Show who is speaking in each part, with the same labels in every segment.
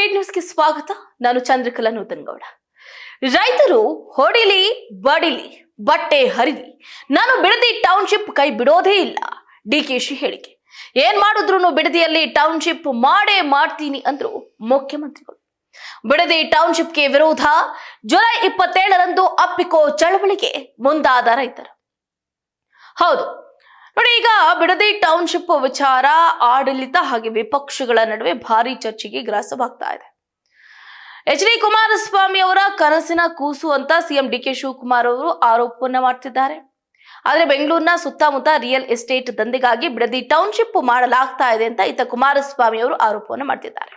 Speaker 1: Update ನ್ಯೂಸ್ಗೆ ಸ್ವಾಗತ. ನಾನು ಚಂದ್ರಕಲಾ ನೂತನಗೌಡ. ರೈತರು ಹೊಡಿಲಿ ಬಡಿಲಿ ಬಟ್ಟೆ ಹರಿಲಿ, ನಾನು ಬಿಡದಿ ಟೌನ್ಶಿಪ್ ಕೈ ಬಿಡೋದೇ ಇಲ್ಲ. ಡಿಕೆಶಿ ಹೇಳಿಕೆ. ಏನ್ ಮಾಡಿದ್ರು ಬಿಡದಿಯಲ್ಲಿ ಟೌನ್ಶಿಪ್ ಮಾಡೇ ಮಾಡ್ತೀನಿ ಅಂದ್ರು ಮುಖ್ಯಮಂತ್ರಿಗಳು. ಬಿಡದಿ ಟೌನ್ಶಿಪ್ಗೆ ವಿರೋಧ. ಜುಲೈ 27ರಂದು ಅಪ್ಪಿಕೋ ಚಳವಳಿಗೆ ಮುಂದಾದ ರೈತರು. ಹೌದು ನೋಡಿ, ಈಗ ಬಿಡದಿ ಟೌನ್ಶಿಪ್ ವಿಚಾರ ಆಡಳಿತ ಹಾಗೆ ವಿಪಕ್ಷಗಳ ನಡುವೆ ಭಾರಿ ಚರ್ಚೆಗೆ ಗ್ರಾಸವಾಗ್ತಾ ಇದೆ. ಎಚ್ ಡಿ ಕುಮಾರಸ್ವಾಮಿ ಅವರ ಕನಸಿನ ಕೂಸು ಅಂತ ಸಿಎಂ ಡಿಕೆ ಶಿವಕುಮಾರ್ ಅವರು ಆರೋಪವನ್ನ ಮಾಡ್ತಿದ್ದಾರೆ. ಆದ್ರೆ ಬೆಂಗಳೂರಿನ ಸುತ್ತಮುತ್ತ ರಿಯಲ್ ಎಸ್ಟೇಟ್ ದಂಧೆಗಾಗಿ ಬಿಡದಿ ಟೌನ್ಶಿಪ್ ಮಾಡಲಾಗ್ತಾ ಇದೆ ಅಂತ ಇತ್ತ ಕುಮಾರಸ್ವಾಮಿ ಅವರು ಆರೋಪವನ್ನು ಮಾಡ್ತಿದ್ದಾರೆ.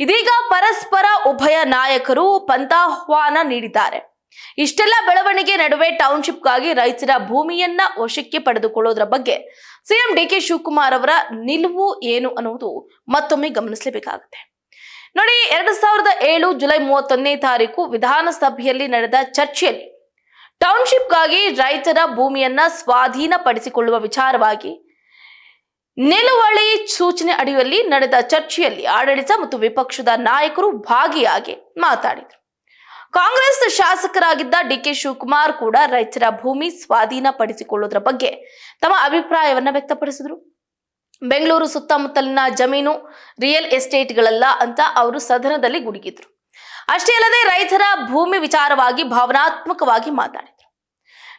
Speaker 1: ಇದೀಗ ಪರಸ್ಪರ ಉಭಯ ನಾಯಕರು ಪಂಥಾಹ್ವಾನ ನೀಡಿದ್ದಾರೆ. ಇಷ್ಟೆಲ್ಲ ಬೆಳವಣಿಗೆ ನಡುವೆ ಟೌನ್ಶಿಪ್ಗಾಗಿ ರೈತರ ಭೂಮಿಯನ್ನ ವಶಕ್ಕೆ ಪಡೆದುಕೊಳ್ಳೋದ್ರ ಬಗ್ಗೆ ಸಿಎಂ ಡಿಕೆ ಶಿವಕುಮಾರ್ ಅವರ ನಿಲುವು ಏನು ಅನ್ನುವುದು ಮತ್ತೊಮ್ಮೆ ಗಮನಿಸಲೇಬೇಕಾಗುತ್ತೆ. ನೋಡಿ, 2007 ಜುಲೈ 31ನೇ ತಾರೀಕು ವಿಧಾನಸಭೆಯಲ್ಲಿ ನಡೆದ ಚರ್ಚೆಯಲ್ಲಿ ಟೌನ್ಶಿಪ್ಗಾಗಿ ರೈತರ ಭೂಮಿಯನ್ನ ಸ್ವಾಧೀನಪಡಿಸಿಕೊಳ್ಳುವ ವಿಚಾರವಾಗಿ ನಿಲುವಳಿ ಸೂಚನೆ ಅಡಿಯಲ್ಲಿ ನಡೆದ ಚರ್ಚೆಯಲ್ಲಿ ಆಡಳಿತ ಮತ್ತು ವಿಪಕ್ಷದ ನಾಯಕರು ಭಾಗಿಯಾಗಿ ಮಾತಾಡಿದರು. ಕಾಂಗ್ರೆಸ್ ಶಾಸಕರಾಗಿದ್ದ ಡಿಕೆ ಶಿವಕುಮಾರ್ ಕೂಡ ರೈತರ ಭೂಮಿ ಸ್ವಾಧೀನಪಡಿಸಿಕೊಳ್ಳುವುದರ ಬಗ್ಗೆ ತಮ್ಮ ಅಭಿಪ್ರಾಯವನ್ನ ವ್ಯಕ್ತಪಡಿಸಿದರು. ಬೆಂಗಳೂರು ಸುತ್ತಮುತ್ತಲಿನ ಜಮೀನು ರಿಯಲ್ ಎಸ್ಟೇಟ್ಗಳಲ್ಲ ಅಂತ ಅವರು ಸದನದಲ್ಲಿ ಗುಡುಗಿದ್ರು. ಅಷ್ಟೇ ಅಲ್ಲದೆ ರೈತರ ಭೂಮಿ ವಿಚಾರವಾಗಿ ಭಾವನಾತ್ಮಕವಾಗಿ ಮಾತಾಡಿದ್ರು.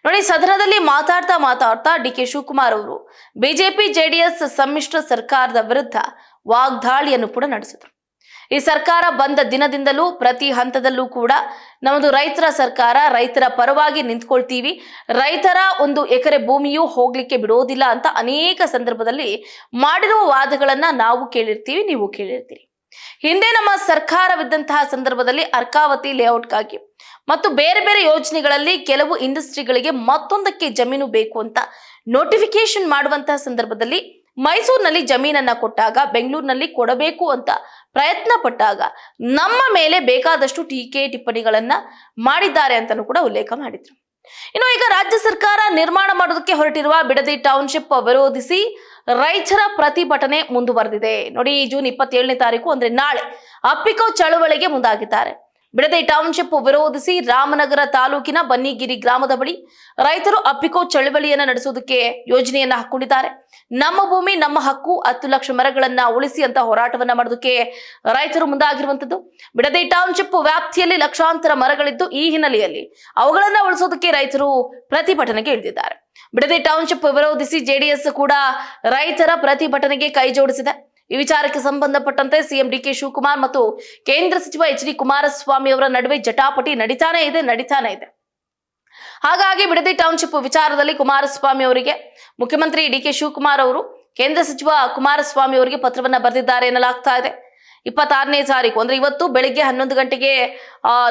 Speaker 1: ನೋಡಿ, ಸದನದಲ್ಲಿ ಮಾತಾಡ್ತಾ ಡಿಕೆ ಶಿವಕುಮಾರ್ ಅವರು ಬಿಜೆಪಿ ಜೆಡಿಎಸ್ ಸಮ್ಮಿಶ್ರ ಸರ್ಕಾರದ ವಿರುದ್ಧ ವಾಗ್ದಾಳಿಯನ್ನು ಕೂಡ ನಡೆಸಿದ್ರು. ಈ ಸರ್ಕಾರ ಬಂದ ದಿನದಿಂದಲೂ ಪ್ರತಿ ಹಂತದಲ್ಲೂ ಕೂಡ ನಮ್ಮದು ರೈತರ ಸರ್ಕಾರ, ರೈತರ ಪರವಾಗಿ ನಿಂತ್ಕೊಳ್ತೀವಿ, ರೈತರ 1 ಎಕರೆ ಭೂಮಿಯೂ ಹೋಗ್ಲಿಕ್ಕೆ ಬಿಡೋದಿಲ್ಲ ಅಂತ ಅನೇಕ ಸಂದರ್ಭದಲ್ಲಿ ಮಾಡಿರುವ ವಾದಗಳನ್ನ ನಾವು ಕೇಳಿರ್ತೀವಿ, ನೀವು ಕೇಳಿರ್ತೀರಿ. ಹಿಂದೆ ನಮ್ಮ ಸರ್ಕಾರವಿದ್ದಂತಹ ಸಂದರ್ಭದಲ್ಲಿ ಅರ್ಕಾವತಿ ಲೇಔಟ್ಗಾಗಿ ಮತ್ತು ಬೇರೆ ಬೇರೆ ಯೋಜನೆಗಳಲ್ಲಿ ಕೆಲವು ಇಂಡಸ್ಟ್ರಿಗಳಿಗೆ ಮತ್ತೊಂದಕ್ಕೆ ಜಮೀನು ಬೇಕು ಅಂತ ನೋಟಿಫಿಕೇಶನ್ ಮಾಡುವಂತಹ ಸಂದರ್ಭದಲ್ಲಿ ಮೈಸೂರಿನಲ್ಲಿ ಜಮೀನನ್ನ ಕೊಟ್ಟಾಗ ಬೆಂಗಳೂರಿನಲ್ಲಿ ಕೊಡಬೇಕು ಅಂತ ಪ್ರಯತ್ನ ಪಟ್ಟಾಗ ನಮ್ಮ ಮೇಲೆ ಬೇಕಾದಷ್ಟು ಟೀಕೆ ಟಿಪ್ಪಣಿಗಳನ್ನ ಮಾಡಿದ್ದಾರೆ ಅಂತಾನೂ ಕೂಡ ಉಲ್ಲೇಖ ಮಾಡಿದ್ರು. ಇನ್ನು ಈಗ ರಾಜ್ಯ ಸರ್ಕಾರ ನಿರ್ಮಾಣ ಮಾಡೋದಕ್ಕೆ ಹೊರಟಿರುವ ಬಿಡದಿ ಟೌನ್ಶಿಪ್ ವಿರೋಧಿಸಿ ರೈತರ ಪ್ರತಿಭಟನೆ ಮುಂದುವರೆದಿದೆ. ನೋಡಿ, ಜೂನ್ 27ನೇ ತಾರೀಕು ಅಂದ್ರೆ ನಾಳೆ ಅಪ್ಪಿಕೋ ಚಳವಳಿಗೆ ಮುಂದಾಗಿದ್ದಾರೆ. ಬಿಡದಿ ಟೌನ್ಶಿಪ್ ವಿರೋಧಿಸಿ ರಾಮನಗರ ತಾಲೂಕಿನ ಬನ್ನಿಗಿರಿ ಗ್ರಾಮದ ಬಳಿ ರೈತರು ಅಪ್ಪಿಕೋ ಚಳವಳಿಯನ್ನ ನಡೆಸೋದಕ್ಕೆ ಯೋಜನೆಯನ್ನ ಹಾಕೊಂಡಿದ್ದಾರೆ. ನಮ್ಮ ಭೂಮಿ ನಮ್ಮ ಹಕ್ಕು, 10 ಲಕ್ಷ ಮರಗಳನ್ನ ಉಳಿಸಿ ಅಂತ ಹೋರಾಟವನ್ನ ಮಾಡೋದಕ್ಕೆ ರೈತರು ಮುಂದಾಗಿರುವಂತದ್ದು. ಬಿಡದಿ ಟೌನ್ಶಿಪ್ ವ್ಯಾಪ್ತಿಯಲ್ಲಿ ಲಕ್ಷಾಂತರ ಮರಗಳಿದ್ದು ಈ ಹಿನ್ನೆಲೆಯಲ್ಲಿ ಅವುಗಳನ್ನ ಉಳಿಸೋದಕ್ಕೆ ರೈತರು ಪ್ರತಿಭಟನೆಗೆ ಇಳಿದಿದ್ದಾರೆ. ಬಿಡದಿ ಟೌನ್ಶಿಪ್ ವಿರೋಧಿಸಿ ಜೆಡಿಎಸ್ ಕೂಡ ರೈತರ ಪ್ರತಿಭಟನೆಗೆ ಕೈ ಜೋಡಿಸಿದೆ. ಈ ವಿಚಾರಕ್ಕೆ ಸಂಬಂಧಪಟ್ಟಂತೆ ಸಿಎಂ ಡಿಕೆ ಶಿವಕುಮಾರ್ ಮತ್ತು ಕೇಂದ್ರ ಸಚಿವ ಎಚ್ ಡಿ ಕುಮಾರಸ್ವಾಮಿ ಅವರ ನಡುವೆ ಜಟಾಪಟಿ ನಡೀತಾನೆ ಇದೆ. ಹಾಗಾಗಿ ಬಿಡದಿ ಟೌನ್ಶಿಪ್ ವಿಚಾರದಲ್ಲಿ ಕುಮಾರಸ್ವಾಮಿ ಅವರಿಗೆ ಮುಖ್ಯಮಂತ್ರಿ ಡಿಕೆ ಶಿವಕುಮಾರ್ ಅವರು ಕೇಂದ್ರ ಸಚಿವ ಕುಮಾರಸ್ವಾಮಿ ಅವರಿಗೆ ಪತ್ರವನ್ನ ಬರೆದಿದ್ದಾರೆ ಎನ್ನಲಾಗ್ತಾ ಇದೆ. 26ನೇ ತಾರೀಕು ಅಂದ್ರೆ ಇವತ್ತು ಬೆಳಿಗ್ಗೆ 11 ಗಂಟೆಗೆ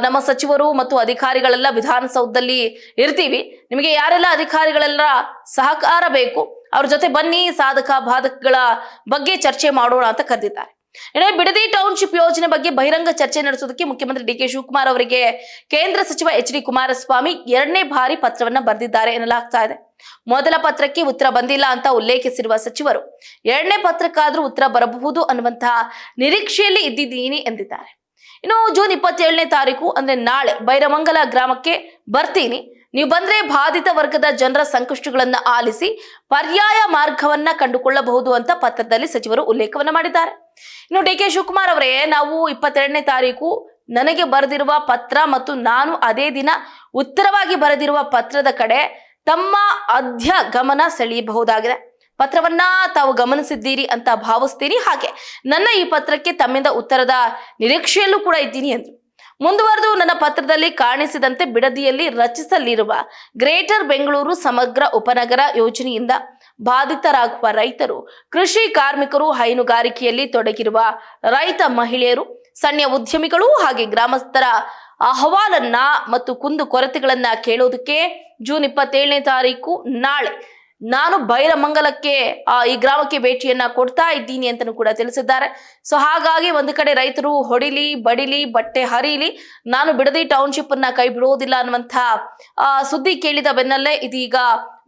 Speaker 1: ನಮ್ಮ ಸಚಿವರು ಮತ್ತು ಅಧಿಕಾರಿಗಳೆಲ್ಲ ವಿಧಾನಸೌಧದಲ್ಲಿ ಇರ್ತೀವಿ, ನಿಮಗೆ ಯಾರೆಲ್ಲ ಅಧಿಕಾರಿಗಳೆಲ್ಲ ಸಹಕಾರ ಬೇಕು ಅವ್ರ ಜೊತೆ ಬನ್ನಿ, ಸಾಧಕ ಬಾಧಕಗಳ ಬಗ್ಗೆ ಚರ್ಚೆ ಮಾಡೋಣ ಅಂತ ಕರೆದಿದ್ದಾರೆ. ಬಿಡದಿ ಟೌನ್ಶಿಪ್ ಯೋಜನೆ ಬಗ್ಗೆ ಬಹಿರಂಗ ಚರ್ಚೆ ನಡೆಸೋದಕ್ಕೆ ಮುಖ್ಯಮಂತ್ರಿ ಡಿಕೆ ಶಿವಕುಮಾರ್ ಅವರಿಗೆ ಕೇಂದ್ರ ಸಚಿವ ಎಚ್ ಡಿ ಕುಮಾರಸ್ವಾಮಿ 2ನೇ ಬಾರಿ ಪತ್ರವನ್ನ ಬರೆದಿದ್ದಾರೆ ಎನ್ನಲಾಗ್ತಾ ಇದೆ. ಮೊದಲ ಪತ್ರಕ್ಕೆ ಉತ್ತರ ಬಂದಿಲ್ಲ ಅಂತ ಉಲ್ಲೇಖಿಸಿರುವ ಸಚಿವರು 2ನೇ ಪತ್ರಕ್ಕಾದ್ರೂ ಉತ್ತರ ಬರಬಹುದು ಅನ್ನುವಂತಹ ನಿರೀಕ್ಷೆಯಲ್ಲಿ ಇದ್ದಿದ್ದೀನಿ ಎಂದಿದ್ದಾರೆ. ಇನ್ನು ಜೂನ್ 27ನೇ ತಾರೀಕು ಅಂದ್ರೆ ನಾಳೆ ಬೈರಮಂಗಲ ಗ್ರಾಮಕ್ಕೆ ಬರ್ತೀನಿ, ನೀವು ಬಂದ್ರೆ ಬಾಧಿತ ವರ್ಗದ ಜನರ ಸಂಕಷ್ಟಗಳನ್ನ ಆಲಿಸಿ ಪರ್ಯಾಯ ಮಾರ್ಗವನ್ನ ಕಂಡುಕೊಳ್ಳಬಹುದು ಅಂತ ಪತ್ರದಲ್ಲಿ ಸಚಿವರು ಉಲ್ಲೇಖವನ್ನ ಮಾಡಿದ್ದಾರೆ. ಇನ್ನು ಡಿಕೆ ಶಿವಕುಮಾರ್ ಅವರೇ, ನಾವು 22ನೇ ತಾರೀಕು ನನಗೆ ಬರೆದಿರುವ ಪತ್ರ ಮತ್ತು ನಾನು ಅದೇ ದಿನ ಉತ್ತರವಾಗಿ ಬರೆದಿರುವ ಪತ್ರದ ಕಡೆ ತಮ್ಮ ಗಮನ ಸೆಳೆಯಬಹುದಾಗಿದೆ. ಪತ್ರವನ್ನ ತಾವು ಗಮನಿಸಿದ್ದೀರಿ ಅಂತ ಭಾವಿಸ್ತೀನಿ. ಹಾಗೆ ನನ್ನ ಈ ಪತ್ರಕ್ಕೆ ತಮ್ಮಿಂದ ಉತ್ತರದ ನಿರೀಕ್ಷೆಯಲ್ಲೂ ಕೂಡ ಇದ್ದೀನಿ ಎಂದರು. ಮುಂದುವರೆದು, ನನ್ನ ಪತ್ರದಲ್ಲಿ ಕಾಣಿಸಿದಂತೆ ಬಿಡದಿಯಲ್ಲಿ ರಚಿಸಲಿರುವ ಗ್ರೇಟರ್ ಬೆಂಗಳೂರು ಸಮಗ್ರ ಉಪನಗರ ಯೋಜನೆಯಿಂದ ಬಾಧಿತರಾಗುವ ರೈತರು, ಕೃಷಿ ಕಾರ್ಮಿಕರು, ಹೈನುಗಾರಿಕೆಯಲ್ಲಿ ತೊಡಗಿರುವ ರೈತ ಮಹಿಳೆಯರು, ಸಣ್ಣ ಉದ್ಯಮಿಗಳು ಹಾಗೆ ಗ್ರಾಮಸ್ಥರ ಅಹವಾಲನ್ನ ಮತ್ತು ಕುಂದು ಕೊರತೆಗಳನ್ನ ಕೇಳೋದಕ್ಕೆ ಜೂನ್ 27ನೇ ತಾರೀಕು ನಾಳೆ ನಾನು ಬೈರಮಂಗಲಕ್ಕೆ ಈ ಗ್ರಾಮಕ್ಕೆ ಭೇಟಿಯನ್ನ ಕೊಡ್ತಾ ಇದ್ದೀನಿ ಅಂತನೂ ಕೂಡ ತಿಳಿಸಿದ್ದಾರೆ. ಸೊ ಹಾಗಾಗಿ ಒಂದು ಕಡೆ ರೈತರು ಹೊಡಿಲಿ ಬಡಿಲಿ ಬಟ್ಟೆ ಹರಿಲಿ, ನಾನು ಬಿಡದಿ ಟೌನ್ಶಿಪ್ ಅನ್ನ ಕೈ ಬಿಡೋದಿಲ್ಲ ಅನ್ನುವಂತ ಸುದ್ದಿ ಕೇಳಿದ ಬೆನ್ನಲ್ಲೇ ಇದೀಗ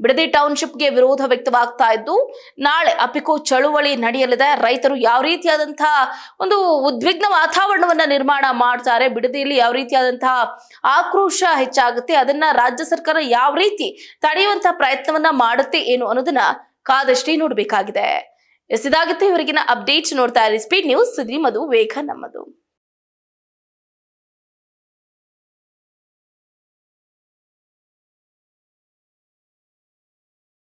Speaker 1: ಬಿಡದಿ ಟೌನ್ಶಿಪ್ಗೆ ವಿರೋಧ ವ್ಯಕ್ತವಾಗ್ತಾ ಇದ್ದು ನಾಳೆ ಅಪಿಕೋ ಚಳುವಳಿ ನಡೆಯಲಿದೆ. ರೈತರು ಯಾವ ರೀತಿಯಾದಂತಹ ಒಂದು ಉದ್ವಿಗ್ನ ವಾತಾವರಣವನ್ನ ನಿರ್ಮಾಣ ಮಾಡ್ತಾರೆ, ಬಿಡದಿಯಲ್ಲಿ ಯಾವ ರೀತಿಯಾದಂತಹ ಆಕ್ರೋಶ ಹೆಚ್ಚಾಗುತ್ತೆ, ಅದನ್ನ ರಾಜ್ಯ ಸರ್ಕಾರ ಯಾವ ರೀತಿ ತಡೆಯುವಂತಹ ಪ್ರಯತ್ನವನ್ನ ಮಾಡುತ್ತೆ ಏನು ಅನ್ನೋದನ್ನ ಕಾದಷ್ಟೇ ನೋಡಬೇಕಾಗಿದೆ. ಇದಾಗಿತ್ತು ಇವರಿಗಿನ ಅಪ್ಡೇಟ್. ನೋಡ್ತಾ ಇರಿ ಸ್ಪೀಡ್ ನ್ಯೂಸ್. ಸುದ್ದಿ ಮಧು, ವೇಗ ನಮ್ಮದು.